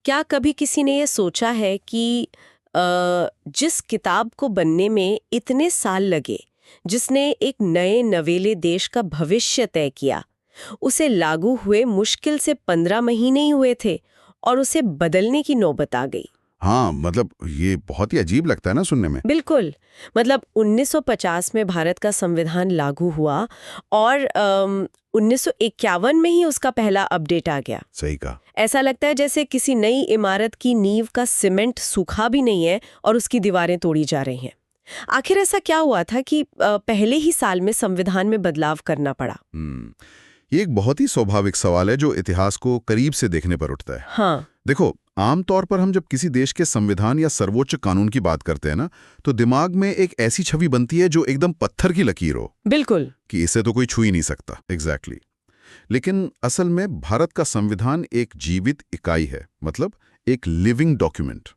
क्या कभी किसी ने ये सोचा है कि जिस किताब को बनने में इतने साल लगे, जिसने एक नए नवेले देश का भविष्य तय किया, उसे लागू हुए मुश्किल से 15 महीने ही हुए थे और उसे बदलने की नौबत आ गई। हाँ, मतलब ये बहुत ही अजीब लगता है ना सुनने में। बिल्कुल। मतलब 1950 में भारत का संविधान लागू हुआ और 1951 में ही उसका पहला अपडेट आ गया। सही कहा। ऐसा लगता है जैसे किसी नई इमारत की नींव का सीमेंट सूखा भी नहीं है और उसकी दीवारें तोड़ी जा रही हैं। आखिर ऐसा क्या हुआ था कि पहले ही साल में संविधान में बदलाव करना पड़ा? ये एक बहुत ही स्वाभाविक सवाल है जो इतिहास को करीब से देखने पर उठता है। हाँ। देखो, आमतौर पर हम जब किसी देश के संविधान या सर्वोच्च कानून की बात करते हैं ना, तो दिमाग में एक ऐसी छवि बनती है जो एकदम पत्थर की लकीर हो। बिल्कुल। कि इसे तो कोई छू ही नहीं सकता। एग्जैक्टली। लेकिन असल में भारत का संविधान एक जीवित इकाई है, मतलब एक लिविंग डॉक्यूमेंट।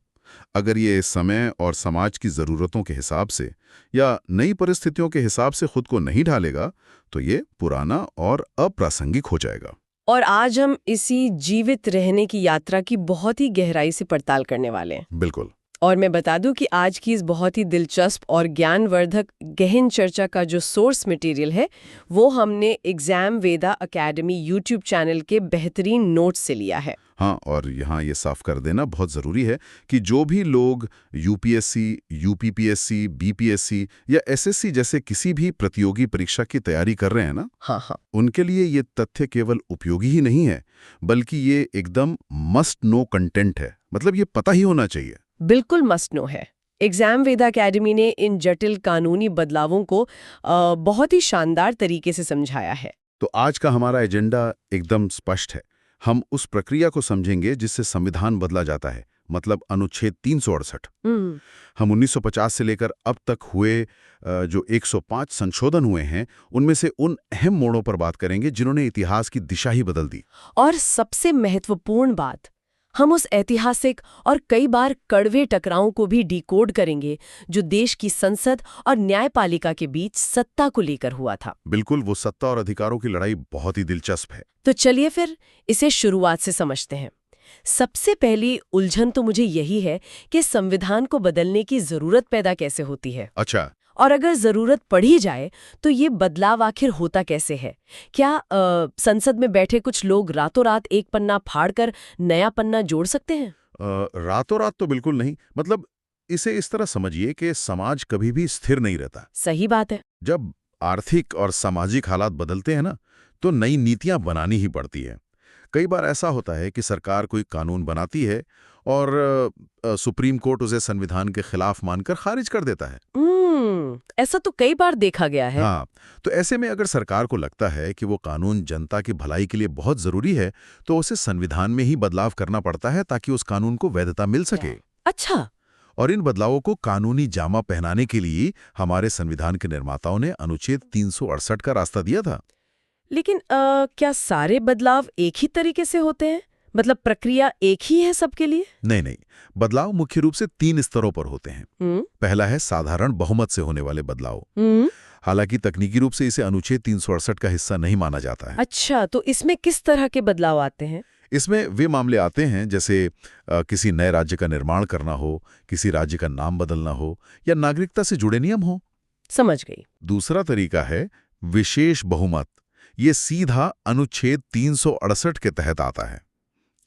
अगर ये समय और समाज की ज़रूरतों के हिसाब से या नई परिस्थितियों के हिसाब से खुद को नहीं ढालेगा, तो ये पुराना और अप्रासंगिक हो जाएगा। और आज हम इसी जीवित रहने की यात्रा की बहुत ही गहराई से पड़ताल करने वाले हैं। बिल्कुल। और मैं बता दूं कि आज की इस बहुत ही दिलचस्प और ज्ञानवर्धक गहन चर्चा का जो सोर्स मटेरियल है, वो हमने एग्जाम वेदा एकेडमी यूट्यूब चैनल के बेहतरीन नोट्स से लिया है। हाँ, और यहाँ ये साफ कर देना बहुत ज़रूरी है कि जो भी लोग यूपीएससी, यूपीपीएससी, बीपीएससी या एसएससी जैसे किसी भी प्रतियोगी परीक्षा की तैयारी कर रहे हैं ना, हाँ, उनके लिए ये तथ्य केवल उपयोगी ही नहीं है, बल्कि ये एकदम मस्ट नो कंटेंट है। मतलब ये पता ही होना चाहिए। बिल्कुल मस्ट नो है। एग्जाम वेदा एकेडमी ने इन जटिल कानूनी बदलावों को बहुत ही शानदार तरीके से समझाया है। तो आज का हमारा एजेंडा एकदम स्पष्ट है। हम उस प्रक्रिया को समझेंगे जिससे संविधान बदला जाता है, मतलब अनुच्छेद 368। हम 1950 से लेकर अब तक हुए जो 105 संशोधन हुए हैं, उनमें से उन अहम मोड़ों पर बात करेंगे जिन्होंने इतिहास की दिशा ही बदल दी। और सबसे महत्वपूर्ण बात, हम उस ऐतिहासिक और कई बार कड़वे टकरावों को भी डिकोड करेंगे जो देश की संसद और न्यायपालिका के बीच सत्ता को लेकर हुआ था। बिल्कुल, वो सत्ता और अधिकारों की लड़ाई बहुत ही दिलचस्प है। तो चलिए फिर इसे शुरुआत से समझते हैं। सबसे पहली उलझन तो मुझे यही है कि संविधान को बदलने की जरूरत पैदा कैसे होती है। अच्छा। और अगर जरूरत पड़ी जाए तो ये बदलाव आखिर होता कैसे है? क्या संसद में बैठे कुछ लोग रातों रात एक पन्ना फाड़कर नया पन्ना जोड़ सकते हैं? रातों रात तो बिल्कुल नहीं। मतलब इसे इस तरह समझिए कि समाज कभी भी स्थिर नहीं रहता। सही बात है। जब आर्थिक और सामाजिक हालात बदलते हैं ना, तो नई नीतियां बनानी ही पड़ती है। कई बार ऐसा होता है कि सरकार कोई कानून बनाती है और सुप्रीम कोर्ट उसे संविधान के खिलाफ मानकर खारिज कर देता है। ऐसा तो कई बार देखा गया है। हाँ, तो ऐसे में अगर सरकार को लगता है कि वो कानून जनता की भलाई के लिए बहुत जरूरी है, तो उसे संविधान में ही बदलाव करना पड़ता है ताकि उस कानून को वैधता मिल सके। अच्छा। और इन बदलावों को कानूनी जामा पहनाने के लिए हमारे संविधान के निर्माताओं ने अनुच्छेद 368 का रास्ता दिया था। लेकिन क्या सारे बदलाव एक ही तरीके से होते हैं? मतलब प्रक्रिया एक ही है सबके लिए? नहीं नहीं, बदलाव मुख्य रूप से 3 स्तरों पर होते हैं। पहला है साधारण बहुमत से होने वाले बदलाव। हालांकि तकनीकी रूप से इसे अनुच्छेद 368 का हिस्सा नहीं माना जाता है। अच्छा, तो इसमें किस तरह के बदलाव आते हैं? इसमें वे मामले आते हैं जैसे किसी नए राज्य का निर्माण करना हो, किसी राज्य का नाम बदलना हो या नागरिकता से जुड़े नियम हो। समझ गई। दूसरा तरीका है विशेष बहुमत। ये सीधा अनुच्छेद 368 के तहत आता है।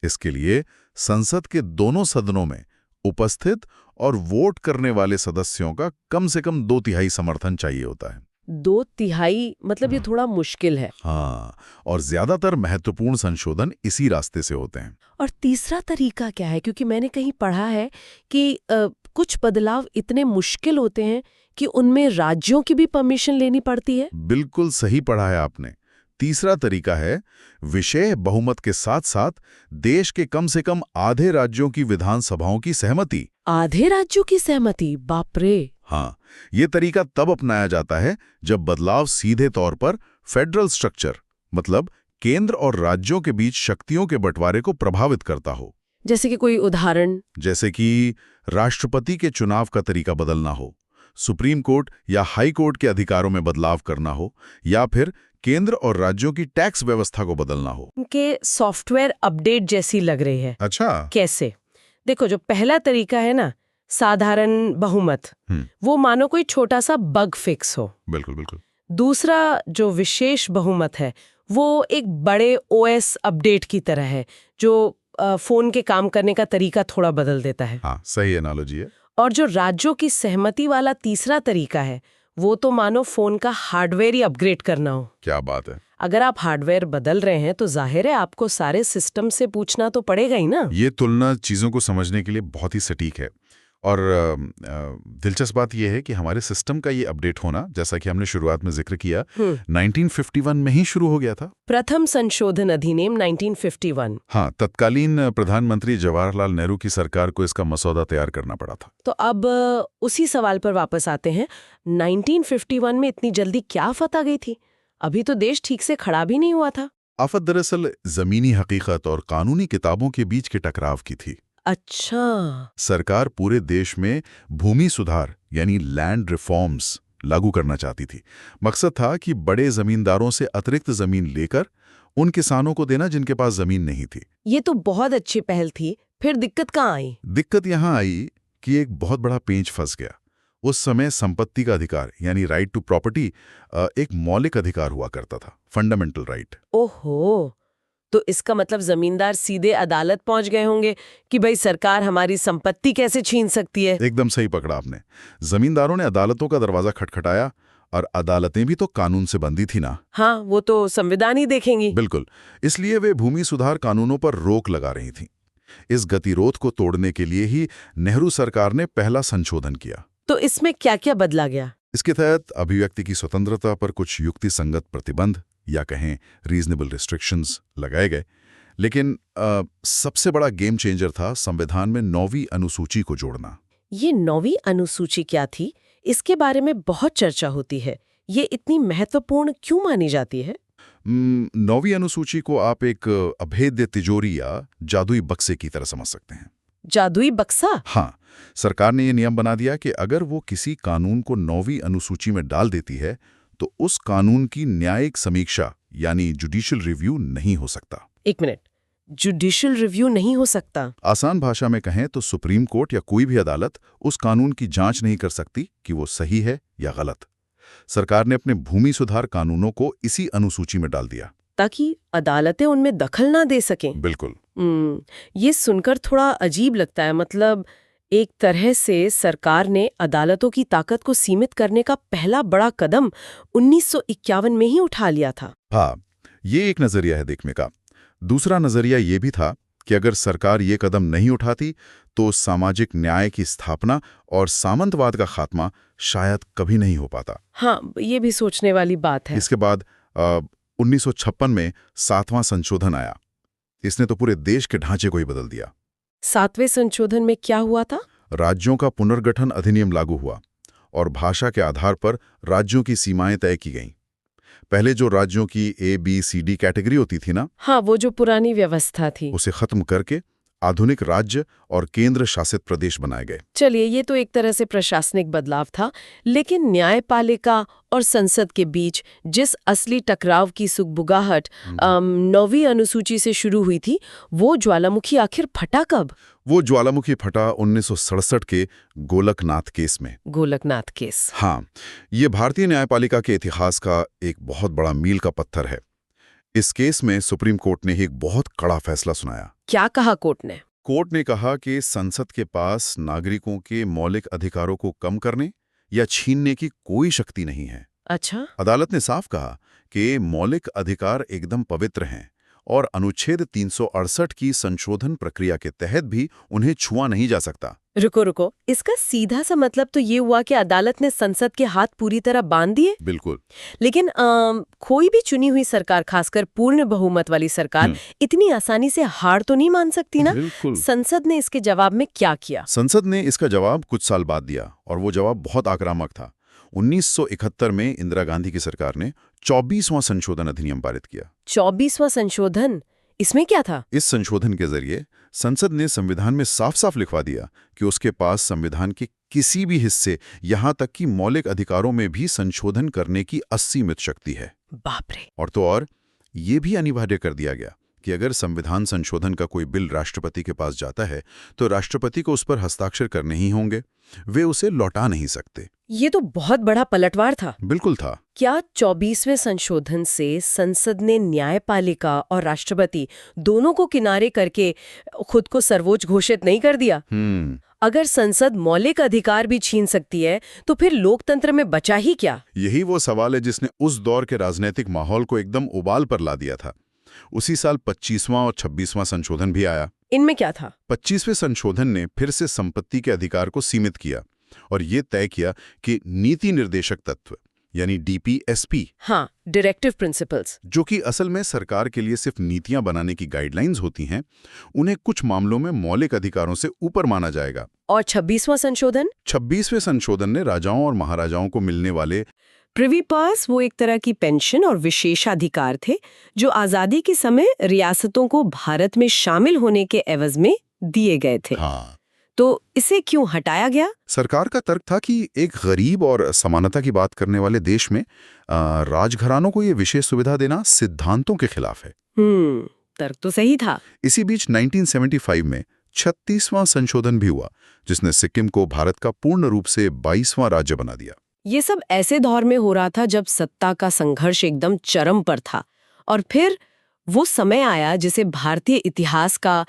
इसके लिए संसद के दोनों सदनों में उपस्थित और वोट करने वाले सदस्यों का कम से कम 2/3 समर्थन चाहिए होता है। 2/3 मतलब ये थोड़ा मुश्किल है। हाँ, और ज्यादातर महत्वपूर्ण संशोधन इसी रास्ते से होते हैं। और तीसरा तरीका क्या है? क्योंकि मैंने कहीं पढ़ा है कि कुछ बदलाव इतने मुश्किल होते हैं कि उनमें राज्यों की भी परमिशन लेनी पड़ती है। बिल्कुल सही पढ़ा है आपने। तीसरा तरीका है विशेष बहुमत के साथ साथ देश के कम से कम आधे राज्यों की विधानसभाओं की सहमति। आधे राज्यों की सहमति? बाप रे। हाँ, ये तरीका तब अपनाया जाता है जब बदलाव सीधे तौर पर फेडरल स्ट्रक्चर, मतलब केंद्र और राज्यों के बीच शक्तियों के बंटवारे को प्रभावित करता हो। जैसे कि कोई उदाहरण? जैसे कि राष्ट्रपति के चुनाव का तरीका बदलना हो, सुप्रीम कोर्ट या हाई कोर्ट के अधिकारों में बदलाव करना हो, या फिर केंद्र और राज्यों की टैक्स व्यवस्था को बदलना हो। उनके सॉफ्टवेयर अपडेट जैसी लग रही है। अच्छा। कैसे? देखो, जो पहला तरीका है ना, साधारण बहुमत, वो मानो कोई छोटा सा बग फिक्स हो। बिल्कुल बिल्कुल। दूसरा जो विशेष बहुमत है, वो एक बड़े ओएस अपडेट की तरह है, जो फोन के काम करने का तरीका थोड़ा बदल देता है। हाँ, सही एनालॉजी है। और जो राज्यों की सहमति वाला तीसरा तरीका है, वो तो मानो फोन का हार्डवेयर ही अपग्रेड करना हो। क्या बात है। अगर आप हार्डवेयर बदल रहे हैं तो जाहिर है आपको सारे सिस्टम से पूछना तो पड़ेगा ही ना। ये तुलना चीज़ों को समझने के लिए बहुत ही सटीक है। और दिलचस्प बात यह है कि हमारे सिस्टम का ये अपडेट होना, जैसा कि हमने शुरुआत में जिक्र किया, 1951 में ही शुरू हो गया था। प्रथम संशोधन अधिनियम 1951। हाँ, तत्कालीन प्रधानमंत्री जवाहरलाल नेहरू की सरकार को इसका मसौदा तैयार करना पड़ा था। तो अब उसी सवाल पर वापस आते हैं। 1951 में इतनी जल्दी क्या आफत आ गई थी? अभी तो देश ठीक से खड़ा भी नहीं हुआ था। आफत दरअसल जमीनी हकीकत और कानूनी किताबों के बीच के टकराव की थी। अच्छा। सरकार पूरे देश में भूमि सुधार यानी लैंड रिफॉर्म्स लागू करना चाहती थी। मकसद था कि बड़े जमींदारों से अतिरिक्त जमीन लेकर उन किसानों को देना जिनके पास जमीन नहीं थी। ये तो बहुत अच्छी पहल थी। फिर दिक्कत कहाँ आई? दिक्कत यहाँ आई कि एक बहुत बड़ा पेंच फंस गया। उस समय संपत्ति का अधिकार यानी राइट टू प्रॉपर्टी एक मौलिक अधिकार हुआ करता था, फंडामेंटल राइट। ओहो, तो इसका मतलब जमींदार सीधे अदालत पहुंच गए होंगे कि भाई सरकार हमारी संपत्ति कैसे छीन सकती है। एकदम सही पकड़ा आपने। जमींदारों ने अदालतों का दरवाजा खटखटाया, और अदालतें भी तो कानून से बंधी थी ना। हाँ, वो तो संविधान ही देखेंगी। बिल्कुल। इसलिए वे भूमि सुधार कानूनों पर रोक लगा रही थीं। इस गतिरोध को तोड़ने के लिए ही नेहरू सरकार ने पहला संशोधन किया। तो इसमें क्या क्या बदला गया? इसके तहत अभिव्यक्ति की स्वतंत्रता पर कुछ युक्तिसंगत प्रतिबंध या कहें रीजनेबल रिस्ट्रिक्शंस लगाए गए। लेकिन सबसे बड़ा गेम चेंजर था संविधान में 9वीं अनुसूची को जोड़ना। ये 9वीं अनुसूची क्या थी? इसके बारे में बहुत चर्चा होती है। ये इतनी महत्वपूर्ण क्यों मानी जाती है? 9वीं अनुसूची को आप एक अभेद्य तिजोरी या जादुई बक्से की तरह समझ सकते हैं। जादुई बक्सा? हाँ, सरकार ने ये नियम बना दिया कि अगर वो किसी कानून को 9वीं अनुसूची में डाल देती है तो उस कानून की न्यायिक समीक्षा यानी जुडिशियल रिव्यू नहीं हो सकता। एक मिनट, जुडिशियल रिव्यू नहीं हो सकता? आसान भाषा में कहें तो सुप्रीम कोर्ट या कोई भी अदालत उस कानून की जांच नहीं कर सकती कि वो सही है या गलत। सरकार ने अपने भूमि सुधार कानूनों को इसी अनुसूची में डाल दिया ताकि अदालतें उनमें दखल ना दे सकें। बिल्कुल। ये सुनकर थोड़ा अजीब लगता है। मतलब एक तरह से सरकार ने अदालतों की ताकत को सीमित करने का पहला बड़ा कदम 1951 में ही उठा लिया था। हाँ, ये एक नजरिया है देखने का। दूसरा नजरिया ये भी था कि अगर सरकार ये कदम नहीं उठाती तो सामाजिक न्याय की स्थापना और सामंतवाद का खात्मा शायद कभी नहीं हो पाता। हाँ, ये भी सोचने वाली बात है। इसके बाद 1956 में 7वां संशोधन आया। इसने तो पूरे देश के ढांचे को ही बदल दिया। 7वें संशोधन में क्या हुआ था? राज्यों का पुनर्गठन अधिनियम लागू हुआ और भाषा के आधार पर राज्यों की सीमाएं तय की गईं। पहले जो राज्यों की ABCD कैटेगरी होती थी ना, हाँ, वो जो पुरानी व्यवस्था थी, उसे खत्म करके आधुनिक राज्य और केंद्र शासित प्रदेश बनाए गए। चलिए, ये तो एक तरह से प्रशासनिक बदलाव था। लेकिन न्यायपालिका और संसद के बीच जिस असली टकराव की सुगबुगाहट 9वीं अनुसूची से शुरू हुई थी, वो ज्वालामुखी आखिर फटा कब? वो ज्वालामुखी फटा 1967 के गोलकनाथ केस में। गोलकनाथ केस? हाँ, ये भारतीय न्यायपालिका के इतिहास का एक बहुत बड़ा मील का पत्थर है। इस केस में सुप्रीम कोर्ट ने एक बहुत कड़ा फैसला सुनाया। क्या कहा कोर्ट ने? कोर्ट ने कहा कि संसद के पास नागरिकों के मौलिक अधिकारों को कम करने या छीनने की कोई शक्ति नहीं है। अच्छा। अदालत ने साफ कहा कि मौलिक अधिकार एकदम पवित्र हैं और अनुच्छेद 368 की संशोधन प्रक्रिया के तहत भी उन्हें छुआ नहीं जा सकता। रुको, इसका सीधा सा मतलब तो ये हुआ कि अदालत ने संसद के हाथ पूरी तरह बांध दिए। बिल्कुल। लेकिन कोई भी चुनी हुई सरकार, खासकर पूर्ण बहुमत वाली सरकार, इतनी आसानी से हार तो नहीं मान सकती ना। बिल्कुल। संसद ने इसके जवाब में क्या किया? संसद ने इसका जवाब कुछ साल बाद दिया और वो जवाब बहुत आक्रामक था। 1971 में इंदिरा गांधी की सरकार ने 24वां संशोधन अधिनियम पारित किया। 24वां संशोधन? इसमें क्या था? इस संशोधन के जरिए संसद ने संविधान में साफ साफ लिखवा दिया कि उसके पास संविधान के किसी भी हिस्से यहां तक कि मौलिक अधिकारों में भी संशोधन करने की असीमित शक्ति है। बाप रे। और तो और ये भी अनिवार्य कर दिया गया कि अगर संविधान संशोधन का कोई बिल राष्ट्रपति के पास जाता है तो राष्ट्रपति को उस पर हस्ताक्षर करने ही होंगे, वे उसे लौटा नहीं सकते। ये तो बहुत बड़ा पलटवार था। बिल्कुल था। क्या 24वें संशोधन से संसद ने न्यायपालिका और राष्ट्रपति दोनों को किनारे करके खुद को सर्वोच्च घोषित नहीं कर दिया? अगर संसद मौलिक अधिकार भी छीन सकती है तो फिर लोकतंत्र में बचा ही क्या? यही वो सवाल है जिसने उस दौर के राजनीतिक माहौल को एकदम उबाल पर ला दिया था। उसी साल 25वां और 26वां संशोधन भी आया। इनमें क्या था? 25वें संशोधन ने फिर से संपत्ति के अधिकार को सीमित किया और ये तय किया कि नीति निर्देशक तत्व यानी डीपीएसपी, हाँ, डायरेक्टिव प्रिंसिपल्स, जो कि असल में सरकार के लिए सिर्फ नीतियां बनाने की गाइडलाइंस होती हैं, उन्हें कुछ मामलों में मौलिक अधिकारों से ऊपर माना जाएगा। और 26वां संशोधन? 26वें संशोधन ने राजाओं और महाराजाओं को मिलने वाले प्रिवी पर्स, वो एक तरह की पेंशन और विशेषाधिकार थे जो आजादी के समय रियासतों को भारत में शामिल होने के एवज में दिए गए थे। हाँ, तो इसे क्यों हटाया गया? सरकार का तर्क था कि एक गरीब और समानता की बात करने वाले देश में राजघरानों को ये विशेष सुविधा देना सिद्धांतों के खिलाफ है। तर्क तो सही था। इसी बीच 1975 में 36वां संशोधन भी हुआ जिसने सिक्किम को भारत का पूर्ण रूप से 22वां राज्य बना दिया। ये सब ऐसे दौर में हो रहा था जब सत्ता का संघर्ष एकदम चरम पर था, और फिर वो समय आया जिसे भारतीय इतिहास का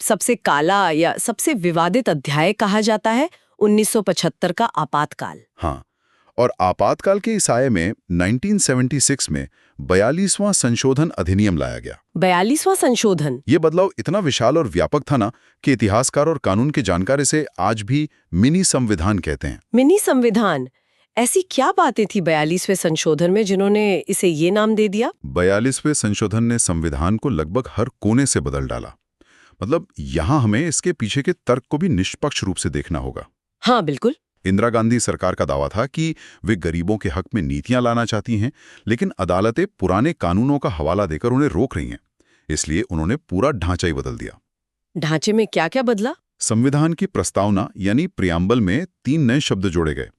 सबसे काला या सबसे विवादित अध्याय कहा जाता है, 1975 का आपातकाल। हाँ, और आपातकाल के इस आये में 1976 में 42वां संशोधन अधिनियम लाया गया। 42वां संशोधन? ये बदलाव इतना विशाल और व्यापक था ना कि इतिहासकार और कानून के जानकार इसे आज भी मिनी संविधान कहते हैं। मिनी संविधान? ऐसी क्या बातें थी 42वें संशोधन में जिन्होंने इसे ये नाम दे दिया? 42वें संशोधन ने संविधान को लगभग हर कोने से बदल डाला। मतलब यहाँ हमें इसके पीछे के तर्क को भी निष्पक्ष रूप से देखना होगा। हाँ, बिल्कुल। इंदिरा गांधी सरकार का दावा था कि वे गरीबों के हक में नीतियां लाना चाहती हैं, लेकिन अदालतें पुराने कानूनों का हवाला देकर उन्हें रोक रही हैं। इसलिए उन्होंने पूरा ढांचा ही बदल दिया। ढांचे में क्या क्या बदला? संविधान की प्रस्तावना यानी प्रियम्बल में 3 नए शब्द जोड़े गए: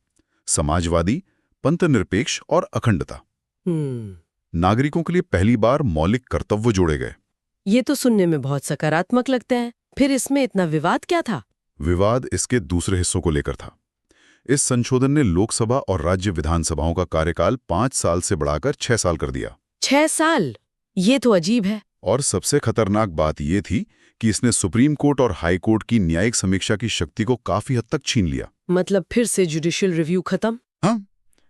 समाजवादी, पंथनिरपेक्ष और अखंडता। नागरिकों के लिए पहली बार मौलिक कर्तव्य जोड़े गए। ये तो सुनने में बहुत सकारात्मक लगता है। फिर इसमें इतना विवाद क्या था? विवाद इसके दूसरे हिस्सों को लेकर था। इस संशोधन ने लोकसभा और राज्य विधानसभाओं का कार्यकाल 5 साल से बढ़ाकर 6 साल कर दिया। 6 साल? ये तो अजीब है। और सबसे खतरनाक बात यह थी कि इसने सुप्रीम कोर्ट और हाई कोर्ट की न्यायिक समीक्षा की शक्ति को काफी हद तक छीन लिया। मतलब फिर से जुडिशियल रिव्यू खत्म? हाँ,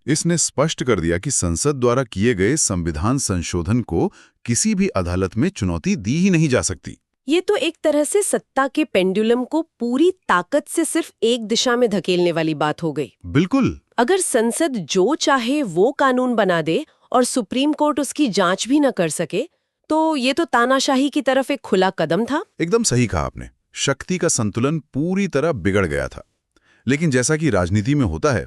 इसने स्पष्ट कर दिया कि संसद द्वारा किए गए संविधान संशोधन को किसी भी अदालत में चुनौती दी ही नहीं जा सकती। ये तो एक तरह से सत्ता के पेंडुलम को पूरी ताकत से सिर्फ एक दिशा में धकेलने वाली बात हो गई। बिल्कुल। अगर संसद जो चाहे वो कानून बना दे और सुप्रीम कोर्ट उसकी जांच भी न कर सके, तो ये तो तानाशाही की तरफ एक खुला कदम था। एकदम सही कहा आपने। शक्ति का संतुलन पूरी तरह बिगड़ गया था। लेकिन जैसा कि राजनीति में होता है,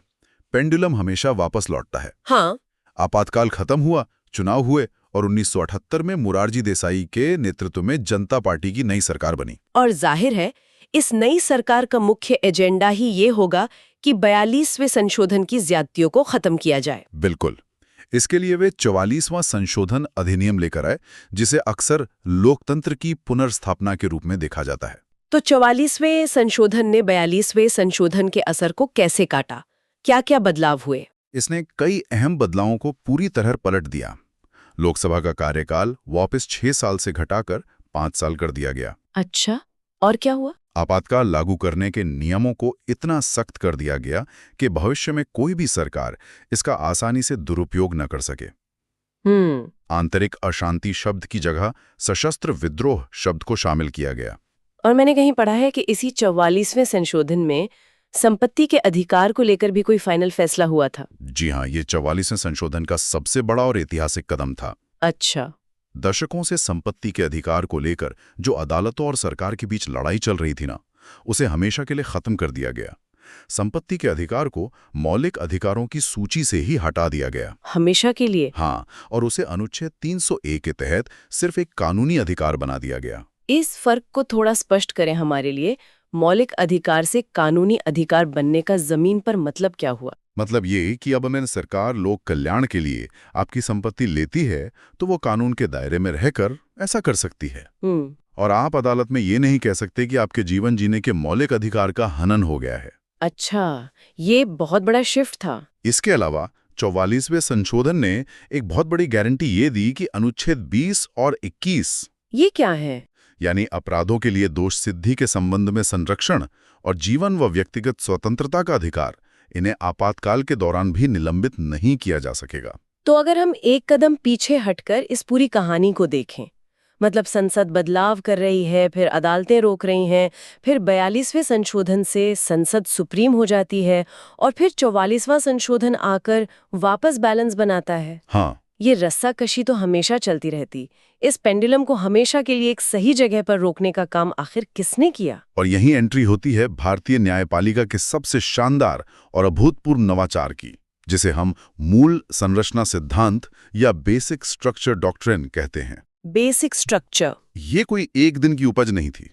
पेंडुलम हमेशा वापस लौटता है। हाँ। आपातकाल खत्म हुआ, चुनाव हुए और 1978 में मोरारजी देसाई के नेतृत्व में जनता पार्टी की नई सरकार बनी। और जाहिर है इस नई सरकार का मुख्य एजेंडा ही ये होगा कि 42वें संशोधन की ज्यादतियों को खत्म किया जाए। बिल्कुल। इसके लिए वे 44वां संशोधन अधिनियम लेकर आए, जिसे अक्सर लोकतंत्र की पुनर्स्थापना के रूप में देखा जाता है। तो 44वें संशोधन ने 42वें संशोधन के असर को कैसे काटा? क्या क्या बदलाव हुए? इसने कई अहम बदलावों को पूरी तरह पलट दिया। लोकसभा का कार्यकाल वापस 6 साल से घटाकर 5 साल कर दिया गया। अच्छा, और क्या हुआ? आपातकाल लागू करने के नियमों को इतना सख्त कर दिया गया कि भविष्य में कोई भी सरकार इसका आसानी से दुरुपयोग न कर सके। आंतरिक अशांति शब्द की जगह सशस्त्र विद्रोह शब्द को शामिल किया गया। और मैंने कहीं पढ़ा है कि इसी 44वें संशोधन में संपत्ति के अधिकार को लेकर भी कोई फाइनल फैसला हुआ था। जी हाँ, ये 44वें संशोधन का सबसे बड़ा और ऐतिहासिक कदम था। अच्छा। दशकों से संपत्ति के अधिकार को लेकर जो अदालतों और सरकार के बीच लड़ाई चल रही थी ना, उसे हमेशा के लिए खत्म कर दिया गया। संपत्ति के अधिकार को मौलिक अधिकारों की सूची से ही हटा दिया गया। हमेशा के लिए? हाँ, और उसे अनुच्छेद 301 के तहत सिर्फ एक कानूनी अधिकार बना दिया गया। इस फर्क को थोड़ा स्पष्ट करें हमारे लिए। मौलिक अधिकार से कानूनी अधिकार बनने का जमीन पर मतलब क्या हुआ? मतलब ये कि अब अगर सरकार लोक कल्याण के लिए आपकी संपत्ति लेती है तो वो कानून के दायरे में रहकर ऐसा कर सकती है। और आप अदालत में ये नहीं कह सकते कि आपके जीवन जीने के मौलिक अधिकार का हनन हो गया है। अच्छा, ये बहुत बड़ा शिफ्ट था। इसके अलावा 44वें संशोधन ने एक बहुत बड़ी गारंटी ये दी कि अनुच्छेद 20 और 21 ये क्या है? यानी अपराधों के लिए दोष सिद्धि के संबंध में संरक्षण और जीवन व व्यक्तिगत स्वतंत्रता का अधिकार, इन्हें आपातकाल के दौरान भी निलंबित नहीं किया जा सकेगा। तो अगर हम एक कदम पीछे हटकर इस पूरी कहानी को देखें, मतलब संसद बदलाव कर रही है, फिर अदालतें रोक रही हैं, फिर 42वें संशोधन से संसद सुप्रीम हो जाती है और फिर 44वां संशोधन आकर वापस बैलेंस बनाता है। हाँ, ये रस्साकशी तो हमेशा चलती रहती। इस पेंडुलम को हमेशा के लिए एक सही जगह पर रोकने का काम आखिर किसने किया? और यही एंट्री होती है भारतीय न्यायपालिका के सबसे शानदार और अभूतपूर्व नवाचार की, जिसे हम मूल संरचना सिद्धांत या बेसिक स्ट्रक्चर डॉक्ट्रिन कहते हैं। Basic structure. ये कोई एक दिन की उपज नहीं थी।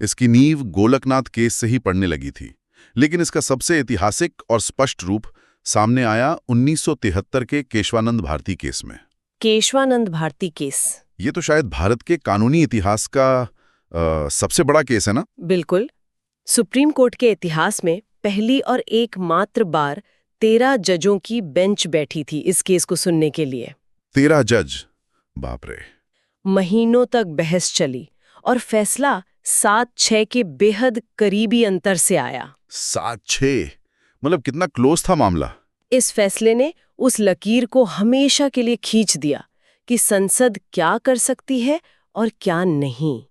इसकी नींव गोलकनाथ केस से ही पड़ने लगी थी, लेकिन इसका सबसे ऐतिहासिक और स्पष्ट रूप सामने आया 1973 के केशवानंद भारती केस में। केशवानंद भारती केस। ये तो शायद भारत के कानूनी इतिहास का सबसे बड़ा केस है ना? बिल्कुल। सुप्रीम कोर्ट के इतिहास में पहली और एकमात्र बार 13 जजों की बेंच बैठी थी इस केस को सुनने के लिए। 13 जज, बाप रे। महीनों तक बहस चली और फैसला 7-6 के बेहद करीबी अंतर से आया। 7-6 मतलब कितना क्लोज था मामला। इस फैसले ने उस लकीर को हमेशा के लिए खींच दिया कि संसद क्या कर सकती है और क्या नहीं।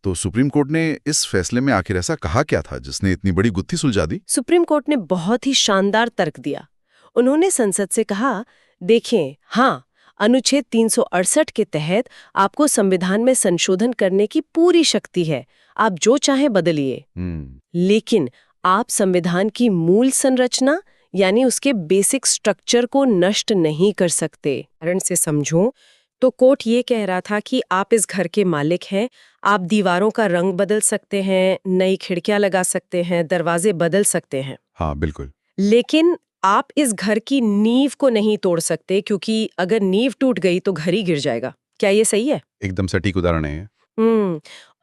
तो सुप्रीम कोर्ट ने इस फैसले में आखिर ऐसा कहा क्या था जिसने इतनी बड़ी गुत्थी सुलझा दी? सुप्रीम कोर्ट ने बहुत ही शानदार तर्क दिया। उन्होंने संसद से कहा, देखें, हाँ, अनुच्छेद 368 के तहत आपको संविधान में संशोधन करने की पूरी शक्ति है, आप जो चाहें बदलिए। लेकिन आप संविधान की मूल संरचना यानी उसके बेसिक स्ट्रक्चर को नष्ट नहीं कर सकते। उदाहरण से समझो तो कोर्ट ये कह रहा था कि आप इस घर के मालिक हैं, आप दीवारों का रंग बदल सकते हैं, नई खिड़कियां लगा सकते हैं, दरवाजे बदल सकते हैं। हाँ, बिल्कुल। लेकिन आप इस घर की नींव को नहीं तोड़ सकते, क्योंकि अगर नींव टूट गई तो घर ही गिर जाएगा। क्या ये सही है? एकदम सटीक उदाहरण है।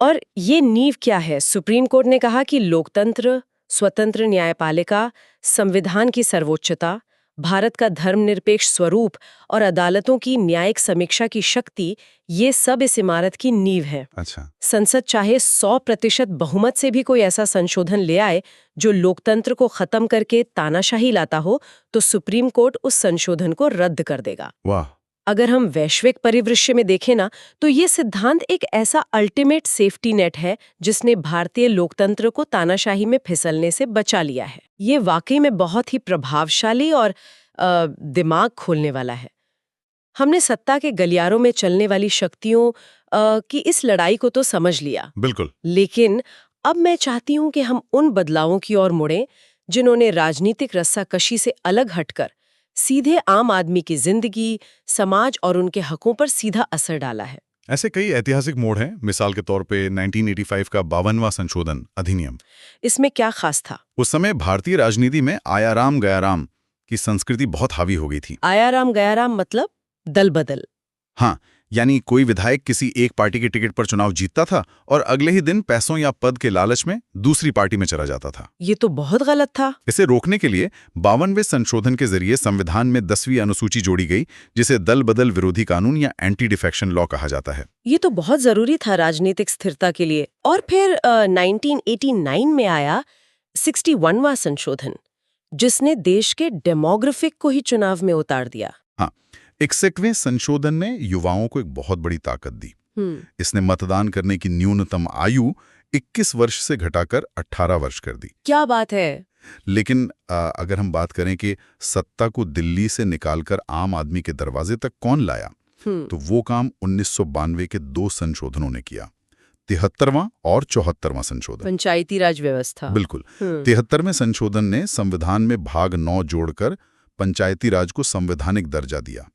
और ये नींव क्या है? सुप्रीम कोर्ट ने कहा कि लोकतंत्र, स्वतंत्र न्यायपालिका, संविधान की सर्वोच्चता, भारत का धर्मनिरपेक्ष स्वरूप और अदालतों की न्यायिक समीक्षा की शक्ति, ये सब इस इमारत की नींव है। अच्छा। संसद चाहे 100% बहुमत से भी कोई ऐसा संशोधन ले आए जो लोकतंत्र को खत्म करके तानाशाही लाता हो, तो सुप्रीम कोर्ट उस संशोधन को रद्द कर देगा। वाह। अगर हम वैश्विक परिदृश्य में देखें ना, तो ये सिद्धांत एक ऐसा अल्टीमेट सेफ्टी नेट है जिसने भारतीय लोकतंत्र को तानाशाही में फिसलने से बचा लिया है। ये वाकई में बहुत ही प्रभावशाली और दिमाग खोलने वाला है। हमने सत्ता के गलियारों में चलने वाली शक्तियों की इस लड़ाई को तो समझ लिया। बिल्कुल। लेकिन अब मैं चाहती हूँ कि हम उन बदलावों की ओर मुड़ें जिन्होंने राजनीतिक रस्साकशी से अलग हटकर सीधे आम आदमी की जिंदगी, समाज और उनके हकों पर सीधा असर डाला है। ऐसे कई ऐतिहासिक मोड़ हैं। मिसाल के तौर पे 1985 का 52वां संशोधन अधिनियम। इसमें क्या खास था? उस समय भारतीय राजनीति में आया राम गया राम की संस्कृति बहुत हावी हो गई थी। आया राम गया राम मतलब दल बदल। हाँ, यानी कोई विधायक किसी एक पार्टी के टिकट पर चुनाव जीतता था और अगले ही दिन पैसों या पद के लालच में दूसरी पार्टी में चला जाता था। ये तो बहुत गलत था। इसे रोकने के लिए 52वें संशोधन के जरिए संविधान में 10वीं अनुसूची जोड़ी गई, जिसे दल बदल विरोधी कानून या एंटी डिफेक्शन लॉ कहा जाता है। ये तो बहुत जरूरी था राजनीतिक स्थिरता के लिए। और फिर 1989 में आया 61वां संशोधन, जिसने देश के डेमोग्राफिक को ही चुनाव में उतार दिया। 61वें संशोधन ने युवाओं को एक बहुत बड़ी ताकत दी। इसने मतदान करने की न्यूनतम आयु 21 वर्ष से घटाकर 18 वर्ष कर दी। क्या बात है। लेकिन अगर हम बात करें कि सत्ता को दिल्ली से निकालकर आम आदमी के दरवाजे तक कौन लाया, तो वो काम 1992 के 2 संशोधनों ने किया। 73वां और 74वां संशोधन, पंचायती राज व्यवस्था। बिल्कुल। 73वें संशोधन ने संविधान में भाग 9 जोड़कर पंचायती राज को संवैधानिक दर्जा दिया।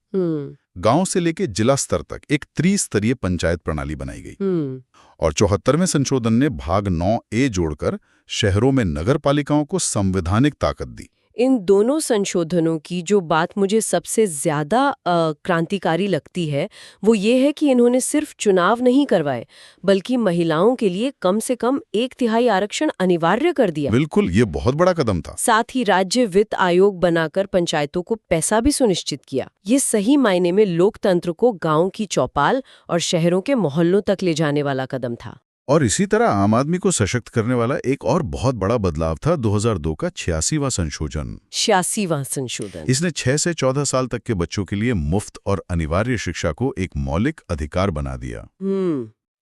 गांव से लेके जिला स्तर तक एक त्रिस्तरीय पंचायत प्रणाली बनाई गई। और 74वें संशोधन ने भाग 9A जोड़कर शहरों में नगर पालिकाओं को संवैधानिक ताकत दी। इन दोनों संशोधनों की जो बात मुझे सबसे ज्यादा क्रांतिकारी लगती है वो ये है कि इन्होंने सिर्फ चुनाव नहीं करवाए बल्कि महिलाओं के लिए कम से कम 1/3 आरक्षण अनिवार्य कर दिया। बिल्कुल, ये बहुत बड़ा कदम था। साथ ही राज्य वित्त आयोग बनाकर पंचायतों को पैसा भी सुनिश्चित किया। ये सही मायने में लोकतंत्र को गांव की चौपाल और शहरों के मोहल्लों तक ले जाने वाला कदम था। और इसी तरह आम आदमी को सशक्त करने वाला एक और बहुत बड़ा बदलाव था 2002 का 86वां संशोधन। 86वां संशोधन इसने 6 से 14 साल तक के बच्चों के लिए मुफ्त और अनिवार्य शिक्षा को एक मौलिक अधिकार बना दिया।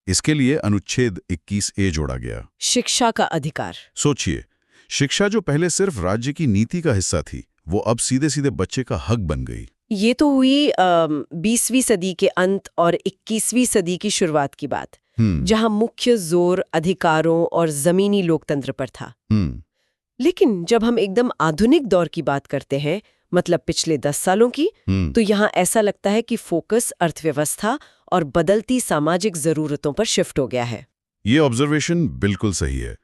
इसके लिए अनुच्छेद 21A जोड़ा गया, शिक्षा का अधिकार। सोचिए, शिक्षा जो पहले सिर्फ राज्य की नीति का हिस्सा थी, वो अब सीधे सीधे बच्चे का हक बन गई। ये तो हुई 20वीं सदी के अंत और 21वीं सदी की शुरुआत की बात, जहां मुख्य जोर अधिकारों और जमीनी लोकतंत्र पर था। लेकिन जब हम एकदम आधुनिक दौर की बात करते हैं, मतलब पिछले 10 सालों की, तो यहाँ ऐसा लगता है कि फोकस अर्थव्यवस्था और बदलती सामाजिक जरूरतों पर शिफ्ट हो गया है। ये ऑब्जर्वेशन बिल्कुल सही है।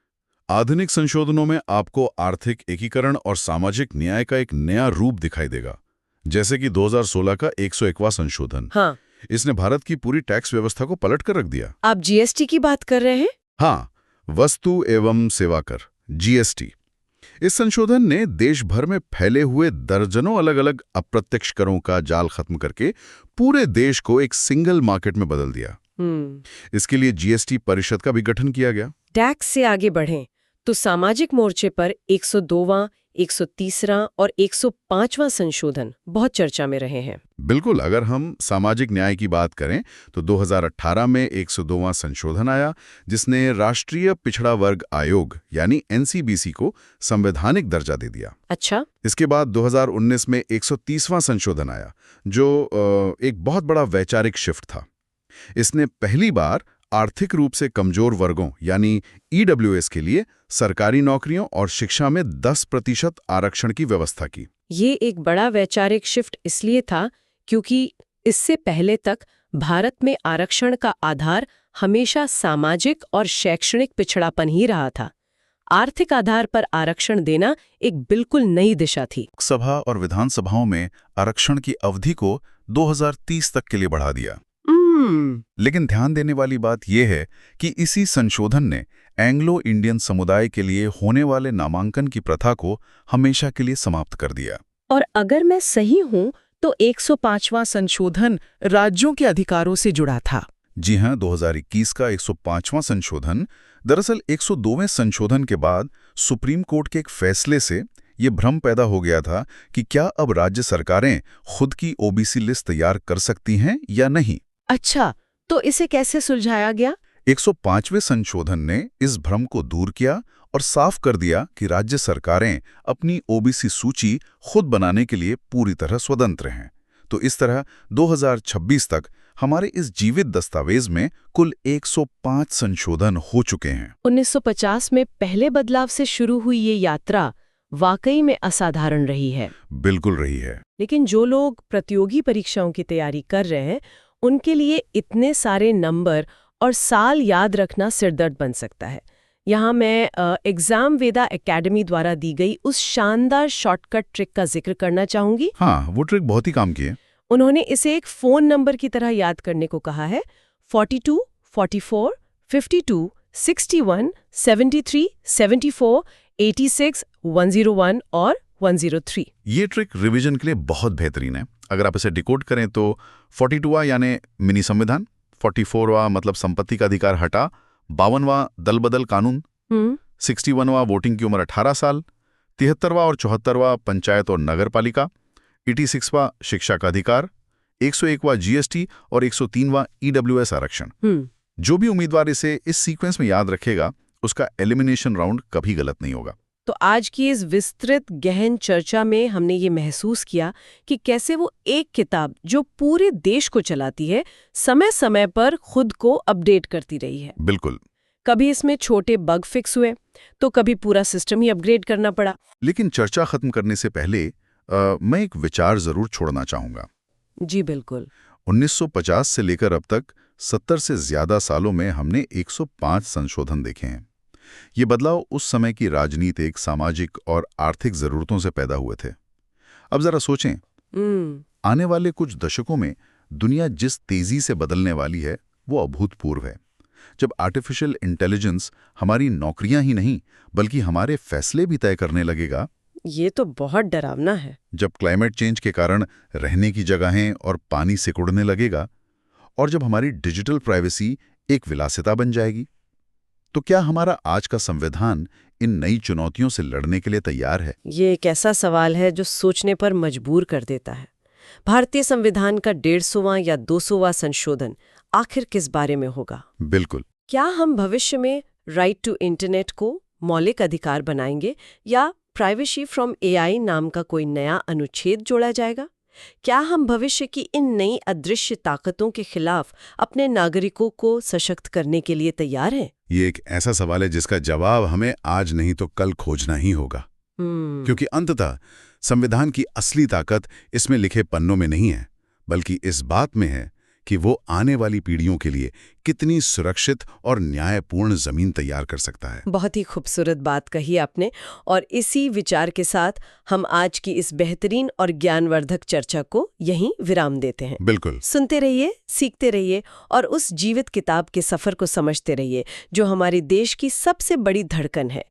आधुनिक संशोधनों में आपको आर्थिक एकीकरण और सामाजिक न्याय का एक नया रूप दिखाई देगा, जैसे कि 2016 का 101वां संशोधन। हाँ, इसने भारत की पूरी टैक्स व्यवस्था को पलट कर रख दिया। आप जीएसटी की बात कर रहे हैं? हाँ, वस्तु एवं सेवा कर, जीएसटी। इस संशोधन ने देश भर में फैले हुए दर्जनों अलग अलग अप्रत्यक्ष करों का जाल खत्म करके पूरे देश को एक सिंगल मार्केट में बदल दिया। इसके लिए जीएसटी परिषद का भी गठन किया गया। टैक्स से आगे बढ़ें तो सामाजिक मोर्चे पर 102वां, 130वां और 105वां संशोधन बहुत चर्चा में रहे हैं। बिल्कुल, अगर हम सामाजिक न्याय की बात करें तो 2018 में 102वां संशोधन आया, जिसने राष्ट्रीय पिछड़ा वर्ग आयोग यानी एनसीबीसी को संवैधानिक दर्जा दे दिया। अच्छा। इसके बाद 2019 में 130वां संशोधन आया, जो एक बहुत बड़ा वैचारिक शिफ्ट था। इसने पहली बार आर्थिक रूप से कमजोर वर्गों यानी ईडब्ल्यूएस के लिए सरकारी नौकरियों और शिक्षा में 10% आरक्षण की व्यवस्था की। ये एक बड़ा वैचारिक शिफ्ट इसलिए था क्योंकि इससे पहले तक भारत में आरक्षण का आधार हमेशा सामाजिक और शैक्षणिक पिछड़ापन ही रहा था। आर्थिक आधार पर आरक्षण देना एक बिल्कुल नई दिशा थी। लोकसभा और विधानसभाओं में आरक्षण की अवधि को 2030 तक के लिए बढ़ा दिया। लेकिन ध्यान देने वाली बात यह है कि इसी संशोधन ने एंग्लो इंडियन समुदाय के लिए होने वाले नामांकन की प्रथा को हमेशा के लिए समाप्त कर दिया। और अगर मैं सही हूं तो 105वां संशोधन राज्यों के अधिकारों से जुड़ा था। जी हां, 2021 का 105वां संशोधन दरअसल 102वें संशोधन के बाद सुप्रीम कोर्ट के एक फैसले से ये भ्रम पैदा हो गया था कि क्या अब राज्य सरकारें खुद की ओबीसी लिस्ट तैयार कर सकती हैं या नहीं। अच्छा, तो इसे कैसे सुलझाया गया? 105वें संशोधन ने इस भ्रम को दूर किया और साफ कर दिया कि राज्य सरकारें अपनी ओबीसी सूची खुद बनाने के लिए पूरी तरह स्वतंत्र हैं। तो इस तरह 2026 तक हमारे इस जीवित दस्तावेज में कुल 105 संशोधन हो चुके हैं। 1950 में पहले बदलाव से शुरू हुई ये यात्रा वाकई में असाधारण रही है। बिल्कुल रही है। लेकिन जो लोग प्रतियोगी परीक्षाओं की तैयारी कर रहे हैं, उनके लिए इतने सारे नंबर और साल याद रखना सिरदर्द बन सकता है। यहाँ मैं एग्जाम वेदा एकेडमी द्वारा दी गई उस शानदार शॉर्टकट ट्रिक का जिक्र करना चाहूंगी। हाँ, वो ट्रिक बहुत ही काम की है। उन्होंने इसे एक फोन नंबर की तरह याद करने को कहा है। 42 44 52 61 73 74 86 101 और 103। ये ट्रिक रिवीजन के लिए बहुत बेहतरीन है। अगर आप इसे डिकोड करें तो 42वां यानी मिनी संविधान, 44वां मतलब संपत्ति का अधिकार हटा, 52वां दल बदल कानून, 61वां वोटिंग की उम्र 18 साल, 73वां और 74वां पंचायत और नगर पालिका, 86वां शिक्षा का अधिकार, 101वां जीएसटी और 103वां ईडब्ल्यूएस आरक्षण। जो भी उम्मीदवार इसे इस सीक्वेंस में याद रखेगा, उसका एलिमिनेशन राउंड कभी गलत नहीं होगा। तो आज की इस विस्तृत गहन चर्चा में हमने ये महसूस किया कि कैसे वो एक किताब जो पूरे देश को चलाती है, समय समय पर खुद को अपडेट करती रही है। बिल्कुल। कभी इसमें छोटे बग फिक्स हुए तो कभी पूरा सिस्टम ही अपग्रेड करना पड़ा। लेकिन चर्चा खत्म करने से पहले मैं एक विचार जरूर छोड़ना चाहूंगा। जी बिल्कुल। 1950 से लेकर अब तक 70 से ज्यादा सालों में हमने 105 संशोधन देखे हैं। ये बदलाव उस समय की राजनीतिक, सामाजिक और आर्थिक जरूरतों से पैदा हुए थे। अब जरा सोचें, आने वाले कुछ दशकों में दुनिया जिस तेजी से बदलने वाली है वो अभूतपूर्व है। जब आर्टिफिशियल इंटेलिजेंस हमारी नौकरियां ही नहीं बल्कि हमारे फैसले भी तय करने लगेगा, ये तो बहुत डरावना है। जब क्लाइमेट चेंज के कारण रहने की जगहें और पानी सिकुड़ने लगेगा, और जब हमारी डिजिटल प्राइवेसी एक विलासिता बन जाएगी, तो क्या हमारा आज का संविधान इन नई चुनौतियों से लड़ने के लिए तैयार है? ये एक ऐसा सवाल है जो सोचने पर मजबूर कर देता है। भारतीय संविधान का 150वां या 200वां संशोधन आखिर किस बारे में होगा? बिल्कुल। क्या हम भविष्य में राइट टू इंटरनेट को मौलिक अधिकार बनाएंगे या प्राइवेसी फ्रॉम एआई नाम का कोई नया अनुच्छेद जोड़ा जाएगा? क्या हम भविष्य की इन नई अदृश्य ताकतों के खिलाफ अपने नागरिकों को सशक्त करने के लिए तैयार हैं? ये एक ऐसा सवाल है जिसका जवाब हमें आज नहीं तो कल खोजना ही होगा। क्योंकि अंततः संविधान की असली ताकत इसमें लिखे पन्नों में नहीं है, बल्कि इस बात में है कि वो आने वाली पीढ़ियों के लिए कितनी सुरक्षित और न्यायपूर्ण जमीन तैयार कर सकता है। बहुत ही खूबसूरत बात कही आपने, और इसी विचार के साथ हम आज की इस बेहतरीन और ज्ञानवर्धक चर्चा को यहीं विराम देते हैं। बिल्कुल। सुनते रहिए, सीखते रहिए और उस जीवित किताब के सफर को समझते रहिए जो हमारे देश की सबसे बड़ी धड़कन है।